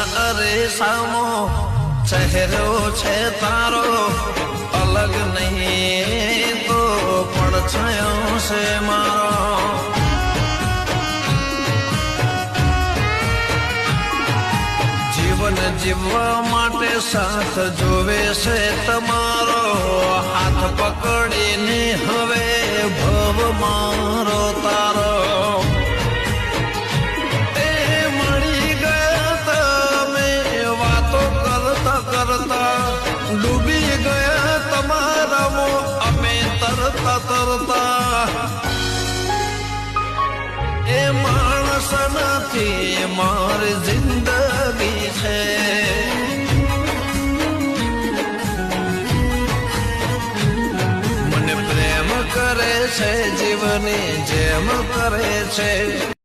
અરે સામો ચહેરો છે તારો અલગ નહીં તો પડછાયો છે મારો જીવન જીવવા માટે સાથ જોવે છે તમારો હાથ પકડીને હવે ભવ મારો તારો ડૂબી ગયા તમારા અમે તરતા તરતા એ માણસ નથી મારી જિંદગી છે મને પ્રેમ કરે છે જીવની જેમ કરે છે